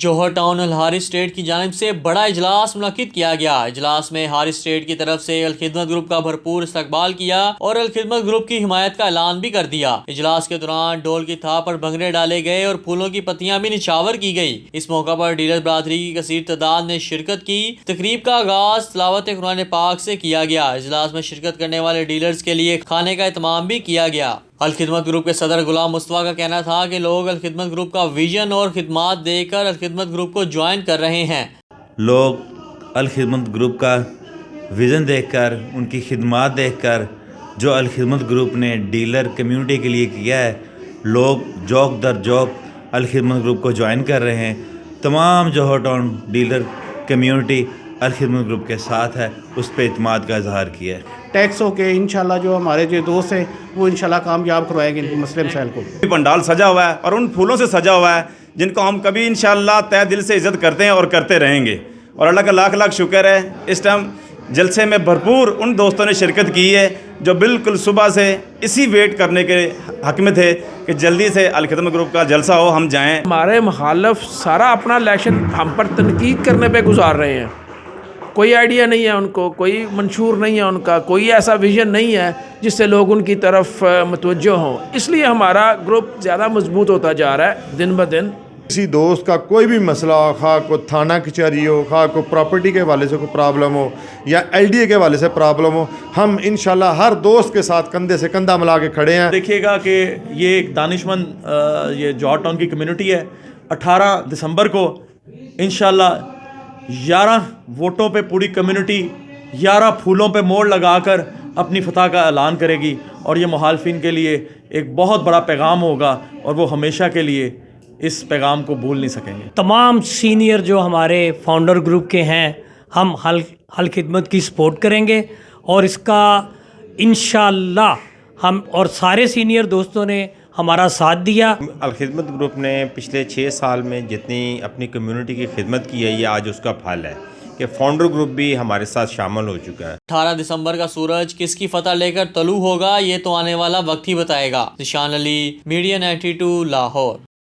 جوہر town الحاری state کی جانب سے بڑا اجلاس منعقد کیا گیا۔ اجلاس میں ہاری اسٹیٹ کی طرف سے الخدمت گروپ کا بھرپور استقبال کیا اور الخدمت گروپ کی حمایت کا اعلان بھی کر دیا۔ اجلاس کے دوران ڈول کی تھاپ پر بھنگڑے ڈالے گئے اور پھولوں کی پتیاں بھی نچھاور کی گئی۔ اس موقع پر ڈیلر برادری کی کثیر تعداد نے شرکت کی۔ تقریب کا آغاز تلاوت قرآن پاک سے کیا گیا۔ اجلاس میں شرکت کرنے والے ڈیلرز کے لیے کھانے کا اہتمام بھی کیا گیا۔ الخدمت گروپ کے صدر غلام مصطفیٰ کا کہنا تھا کہ لوگ الخدمت گروپ کا ویژن اور خدمات دیکھ کر الخدمت گروپ کو جوائن کر رہے ہیں۔ لوگ الخدمت گروپ کا ویژن دیکھ کر، ان کی خدمات دیکھ کر، جو الخدمت گروپ نے ڈیلر کمیونٹی کے لیے کیا ہے، لوگ جوک در جوک الخدمت گروپ کو جوائن کر رہے ہیں۔ تمام Johar town dealer community Alkhidmat group کے ساتھ ہے، اس پہ اعتماد کا اظہار کیا ہے۔ ٹیکس ہو کے انشاءاللہ جو ہمارے جو دوست ہیں وہ انشاءاللہ کامیاب کروائیں گے مسئلے مسائل کو۔ پنڈال سجا ہوا ہے اور ان پھولوں سے سجا ہوا ہے جن کو ہم کبھی انشاءاللہ تہ دل سے عزت کرتے ہیں اور کرتے رہیں گے، اور اللہ کا لاکھ لاکھ شکر ہے اس ٹائم جلسے میں بھرپور ان دوستوں نے شرکت کی ہے جو بالکل صبح سے اسی ویٹ کرنے کے حق میں تھے کہ جلدی سے الخدمت گروپ کا جلسہ ہو، ہم جائیں۔ ہمارے مخالف سارا اپنا الیکشن ہم پر تنقید کرنے پہ گزار رہے ہیں، کوئی آئیڈیا نہیں ہے ان کو، کوئی منشور نہیں ہے ان کا، کوئی ایسا ویژن نہیں ہے جس سے لوگ ان کی طرف متوجہ ہوں۔ اس لیے ہمارا گروپ زیادہ مضبوط ہوتا جا رہا ہے دن بہ دن۔ کسی دوست کا کوئی بھی مسئلہ ہو، خواہ کو تھانہ کچہری ہو، خواہ کو پراپرٹی کے حوالے سے کوئی پرابلم ہو یا LDA کے حوالے سے پرابلم ہو، ہم انشاءاللہ ہر دوست کے ساتھ کندھے سے کندھا ملا کے کھڑے ہیں۔ دیکھیے گا کہ یہ ایک دانشمند یہ جوہر ٹاؤن کی کمیونٹی ہے۔ 18 دسمبر کو انشاءاللہ 11 ووٹوں پہ پوری کمیونٹی 11 پھولوں پہ موڑ لگا کر اپنی فتح کا اعلان کرے گی، اور یہ مخالفین کے لیے ایک بہت بڑا پیغام ہوگا اور وہ ہمیشہ کے لیے اس پیغام کو بھول نہیں سکیں گے۔ تمام سینئر جو ہمارے فاؤنڈر گروپ کے ہیں، ہم حل خدمت کی سپورٹ کریں گے، اور اس کا انشاءاللہ ہم اور سارے سینئر دوستوں نے ہمارا ساتھ دیا۔ الخدمت گروپ نے پچھلے 6 سال میں جتنی اپنی کمیونٹی کی خدمت کی ہے، یہ آج اس کا پھل ہے کہ فاؤنڈر گروپ بھی ہمارے ساتھ شامل ہو چکا ہے۔ 18 دسمبر کا سورج کس کی فتح لے کر طلوع ہوگا، یہ تو آنے والا وقت ہی بتائے گا۔ ذیشان علی، میڈیا 92 لاہور۔